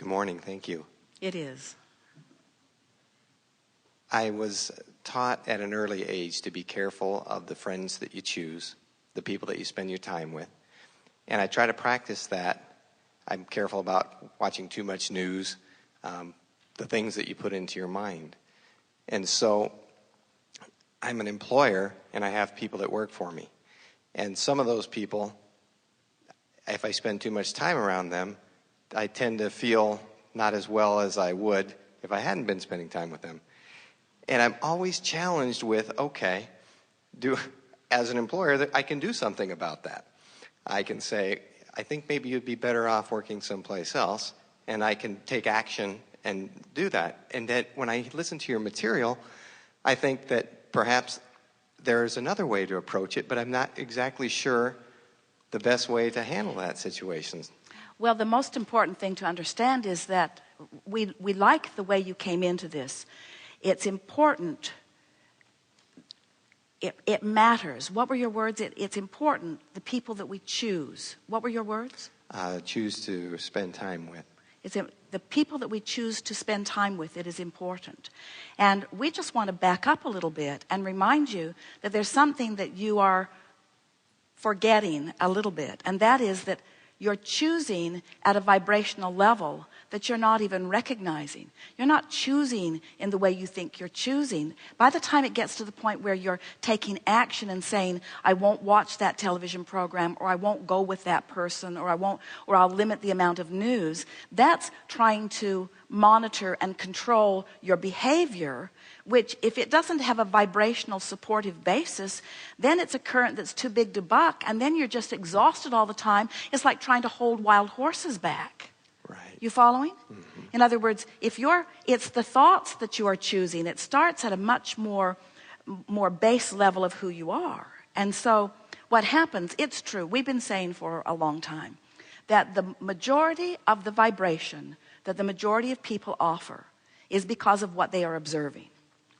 Good morning. Thank you. It is. I was taught at an early age to be careful of the friends that you choose, the people that you spend your time with. And I try to practice that. I'm careful about watching too much news, the things that you put into your mind. And so I'm an employer, and I have people that work for me. And some of those people, if I spend too much time around them, I tend to feel not as well as I would if I hadn't been spending time with them. And I'm always challenged with, okay, as an employer, I can do something about that. I can say, I think maybe you'd be better off working someplace else, and I can take action and do that. And that when I listen to your material, I think that perhaps there's another way to approach it, but I'm not exactly sure the best way to handle that situation. Well, the most important thing to understand is that we like the way you came into this. It's important. It matters. What were your words? It's important, the people that we choose. What were your words? Choose to spend time with. The people that we choose to spend time with, it is important. And we just want to back up a little bit and remind you that there's something that you are forgetting a little bit, and that is that you're choosing at a vibrational level that you're not even recognizing. You're not choosing in the way you think you're choosing. By the time it gets to the point where you're taking action and saying, I won't watch that television program, or I won't go with that person, or I'll limit the amount of news, that's trying to monitor and control your behavior, which if it doesn't have a vibrational supportive basis, then it's a current that's too big to buck, and then you're just exhausted all the time. It's like trying to hold wild horses back. Right. You following? Mm-hmm. In other words, it's the thoughts that you are choosing. It starts at a much more base level of who you are. And so what happens, it's true, we've been saying for a long time, that the majority of the vibration that the majority of people offer is because of what they are observing.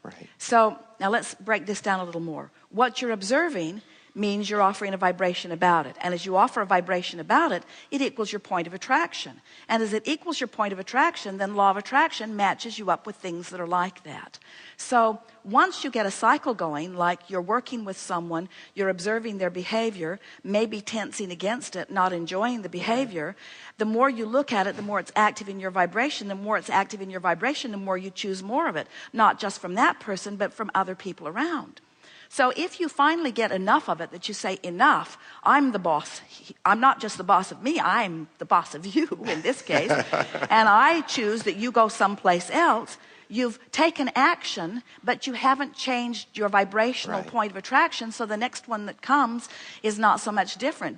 Right. So now let's break this down a little more. What you're observing means you're offering a vibration about it. And as you offer a vibration about it, it equals your point of attraction. And as it equals your point of attraction, then law of attraction matches you up with things that are like that. So once you get a cycle going, like you're working with someone, you're observing their behavior, maybe tensing against it, not enjoying the behavior, the more you look at it, the more it's active in your vibration. The more it's active in your vibration, the more you choose more of it, not just from that person, but from other people around. So if you finally get enough of it that you say, enough, I'm the boss. I'm not just the boss of me, I'm the boss of you in this case. And I choose that you go someplace else. You've taken action, but you haven't changed your vibrational point of attraction. So the next one that comes is not so much different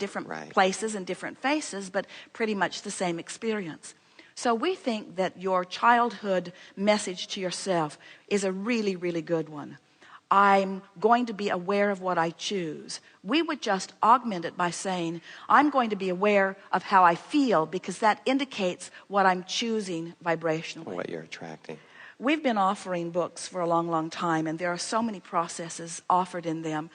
places and different faces, but pretty much the same experience. So we think that your childhood message to yourself is a really, really good one. I'm going to be aware of what I choose. We would just augment it by saying, I'm going to be aware of how I feel, because that indicates what I'm choosing vibrationally. What you're attracting. We've been offering books for a long, long time, and there are so many processes offered in them.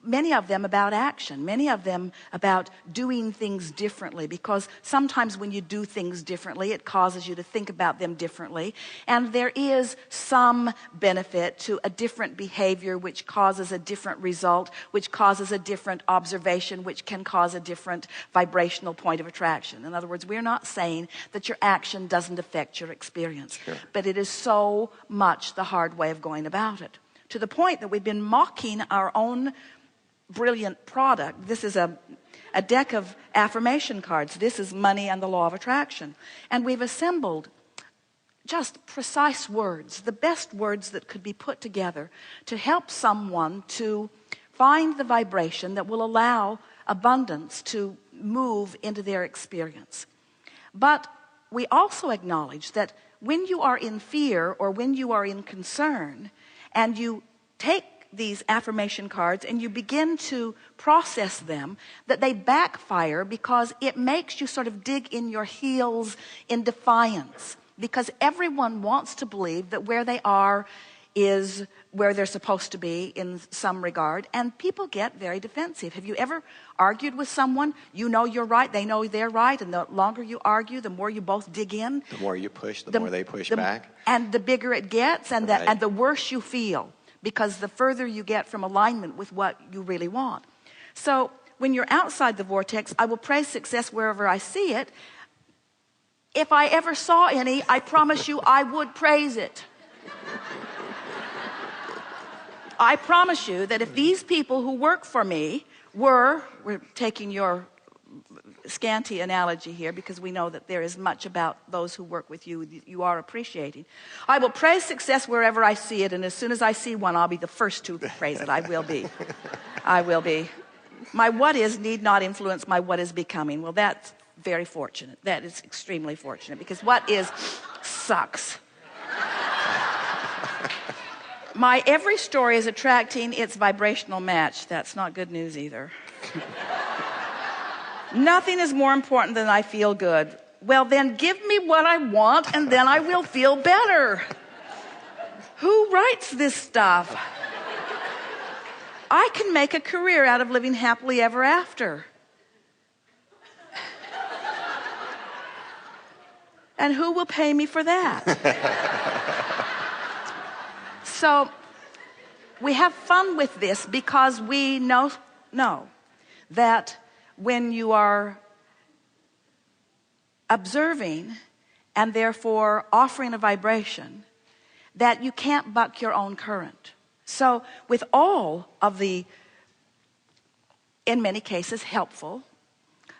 Many of them about action, many of them about doing things differently, because sometimes when you do things differently, it causes you to think about them differently. And there is some benefit to a different behavior, which causes a different result, which causes a different observation, which can cause a different vibrational point of attraction. In other words, we're not saying that your action doesn't affect your experience, but it is so much the hard way of going about it, to the point that we've been mocking our own brilliant product. This is a deck of affirmation cards. This is money and the law of attraction. And we've assembled just precise words, the best words that could be put together to help someone to find the vibration that will allow abundance to move into their experience. But we also acknowledge that when you are in fear or when you are in concern, and you take these affirmation cards and you begin to process them, that they backfire, because it makes you sort of dig in your heels in defiance, because everyone wants to believe that where they are is where they're supposed to be in some regard, and people get very defensive. Have you ever argued with someone? You know you're right, they know they're right, and the longer you argue, the more you both dig in. The more you push, the more they push back. And the bigger it gets, and Right. and the worse you feel, because the further you get from alignment with what you really want. So when you're outside the vortex, I will praise success wherever I see it. If I ever saw any, I promise you I would praise it. I promise you that if these people who work for me we're taking your scanty analogy here because we know that there is much about those who work with you you are appreciating. I will praise success wherever I see it, and as soon as I see one, I'll be the first to praise it. I will be. I will be. My what is need not influence my what is becoming. Well, that's very fortunate. That is extremely fortunate, because what is sucks. My every story is attracting its vibrational match. That's not good news either. Nothing is more important than I feel good. Well, then give me what I want, and then I will feel better. Who writes this stuff? I can make a career out of living happily ever after. And who will pay me for that? So we have fun with this because we know that when you are observing and therefore offering a vibration, that you can't buck your own current. So with all of the, in many cases, helpful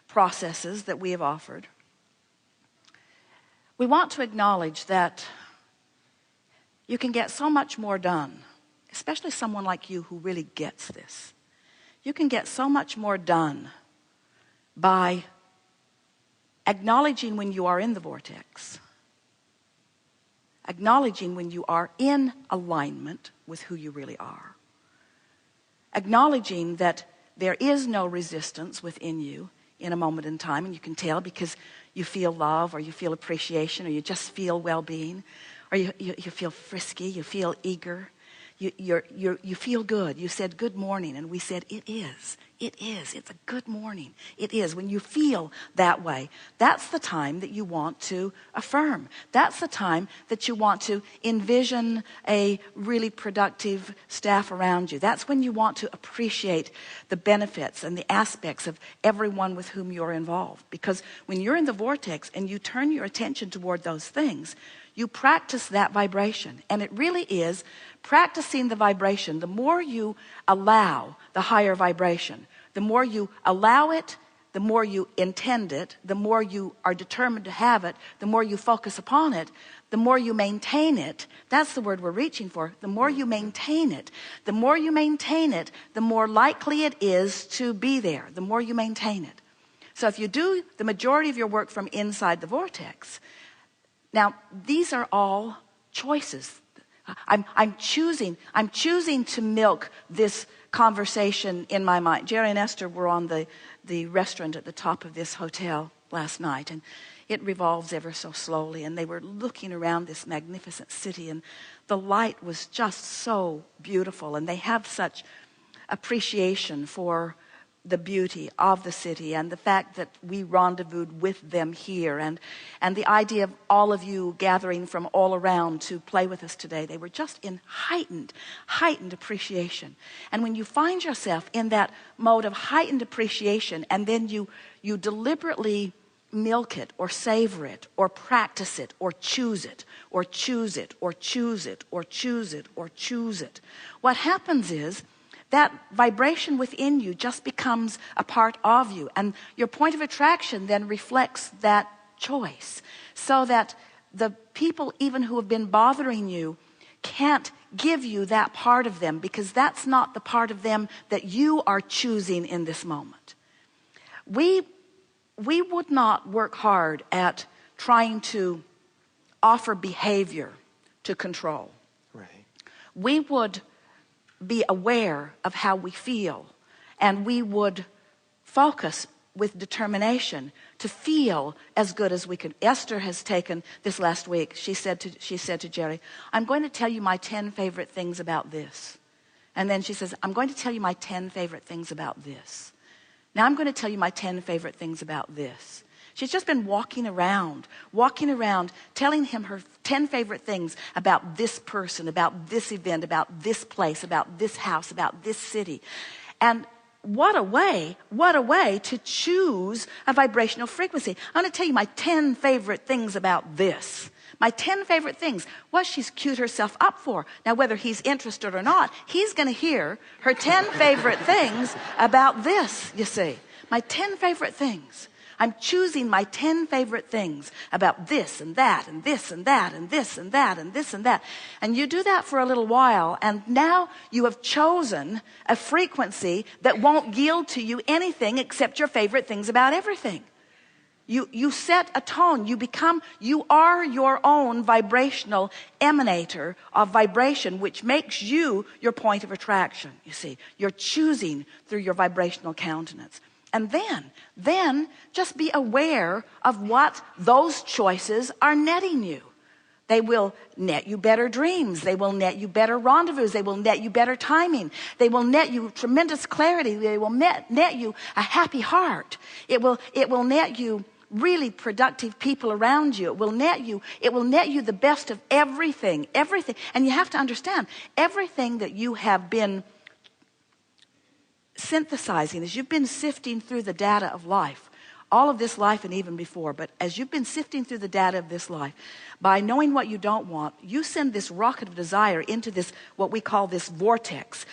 processes that we have offered, we want to acknowledge that you can get so much more done, especially someone like you who really gets this. You can get so much more done by acknowledging when you are in the vortex, acknowledging when you are in alignment with who you really are, acknowledging that there is no resistance within you in a moment in time, and you can tell because you feel love, or you feel appreciation, or you just feel well-being, or you feel frisky, you feel eager, you feel good. You said good morning, and we said it is, it's a good morning. It is. When you feel that way, that's the time that you want to affirm. That's the time that you want to envision a really productive staff around you. That's when you want to appreciate the benefits and the aspects of everyone with whom you're involved. Because when you're in the vortex and you turn your attention toward those things, you practice that vibration. And it really is practicing the vibration. The more you allow the higher vibration, the more you allow it, the more you intend it, the more you are determined to have it, the more you focus upon it, the more you maintain it. That's the word we're reaching for. The more you maintain it, the more you maintain it, the more likely it is to be there, the more you maintain it. So if you do the majority of your work from inside the vortex, now these are all choices. I'm choosing to milk this conversation in my mind. Jerry and Esther were on the restaurant at the top of this hotel last night, and it revolves ever so slowly, and they were looking around this magnificent city, and the light was just so beautiful, and they have such appreciation for the beauty of the city and the fact that we rendezvoused with them here, and the idea of all of you gathering from all around to play with us today. They were just in heightened appreciation. And when you find yourself in that mode of heightened appreciation, and then you deliberately milk it or savor it or practice it or choose it or choose it or choose it or choose it or choose it, what happens is that vibration within you just becomes a part of you, and your point of attraction then reflects that choice, so that the people even who have been bothering you can't give you that part of them, because that's not the part of them that you are choosing in this moment. We would not work hard at trying to offer behavior to control. Right. We would be aware of how we feel, and we would focus with determination to feel as good as we can. Esther has taken this last week. She said to Jerry, I'm going to tell you my 10 favorite things about this. And then she says, I'm going to tell you my 10 favorite things about this. Now I'm going to tell you my 10 favorite things about this. She's just been walking around, telling him her 10 favorite things about this person, about this event, about this place, about this house, about this city. And what a way to choose a vibrational frequency. I'm going to tell you my 10 favorite things about this. My 10 favorite things. What she's queued herself up for. Now, whether he's interested or not, he's going to hear her 10 favorite things about this, you see. My 10 favorite things. I'm choosing my 10 favorite things about this and that and this and that and this and that and this and that. And you do that for a little while, and now you have chosen a frequency that won't yield to you anything except your favorite things about everything. You set a tone. You are your own vibrational emanator of vibration, which makes you your point of attraction, you see. You're choosing through your vibrational countenance. And then just be aware of what those choices are netting you. They will net you better dreams. They will net you better rendezvous. They will net you better timing. They will net you tremendous clarity. They will net you a happy heart. It will net you really productive people around you. It will net you the best of everything. And you have to understand, everything that you have been synthesizing, as you've been sifting through the data of life, all of this life and even before, but as you've been sifting through the data of this life, by knowing what you don't want, you send this rocket of desire into this, what we call this vortex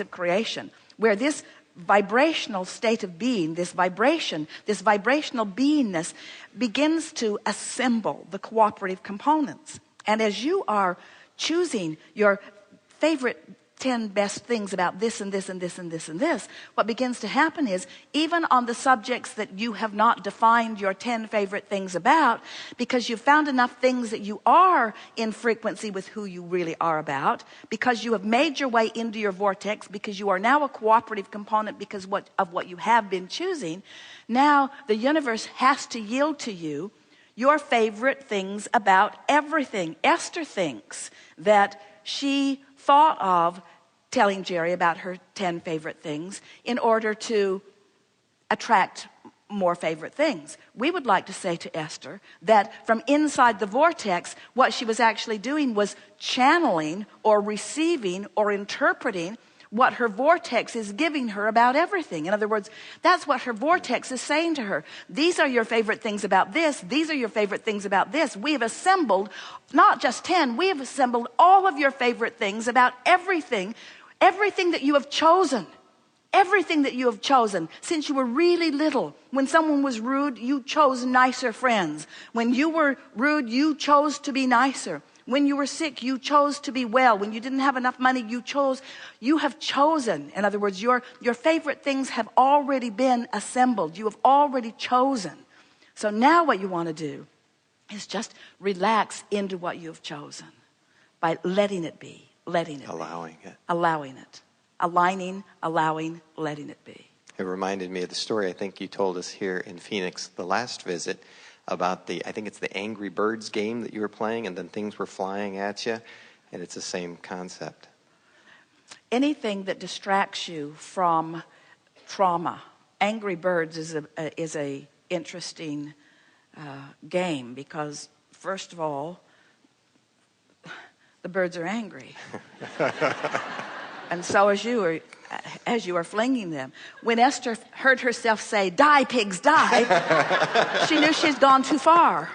of creation, where this vibrational state of being, this vibrational beingness begins to assemble the cooperative components. And as you are choosing your favorite 10 best things about this and this and this and this and this, what begins to happen is, even on the subjects that you have not defined your 10 favorite things about, because you've found enough things that you are in frequency with who you really are about, because you have made your way into your vortex, because you are now a cooperative component because of what you have been choosing, now the universe has to yield to you your favorite things about everything. Esther thinks that she thought of telling Jerry about her 10 favorite things in order to attract more favorite things. We would like to say to Esther that from inside the vortex, what she was actually doing was channeling or receiving or interpreting what her vortex is giving her about everything. In other words, that's what her vortex is saying to her. These are your favorite things about this. These are your favorite things about this. We have assembled not just 10, we have assembled all of your favorite things about everything that you have chosen. Everything that you have chosen since you were really little. When someone was rude, you chose nicer friends. When you were rude, you chose to be nicer. When you were sick, you chose to be well. When you didn't have enough money, you have chosen. In other words, your favorite things have already been assembled. You have already chosen. So now what you want to do is just relax into what you have chosen by letting it be, allowing it. Allowing it. Aligning, allowing, letting it be. It reminded me of the story I think you told us here in Phoenix the last visit about I think it's the Angry Birds game that you were playing, and then things were flying at you, and it's the same concept. Anything that distracts you from trauma. Angry Birds is a interesting game because, first of all, the birds are angry. And so as you are flinging them. When Esther heard herself say, "Die, pigs, die," she knew she'd gone too far.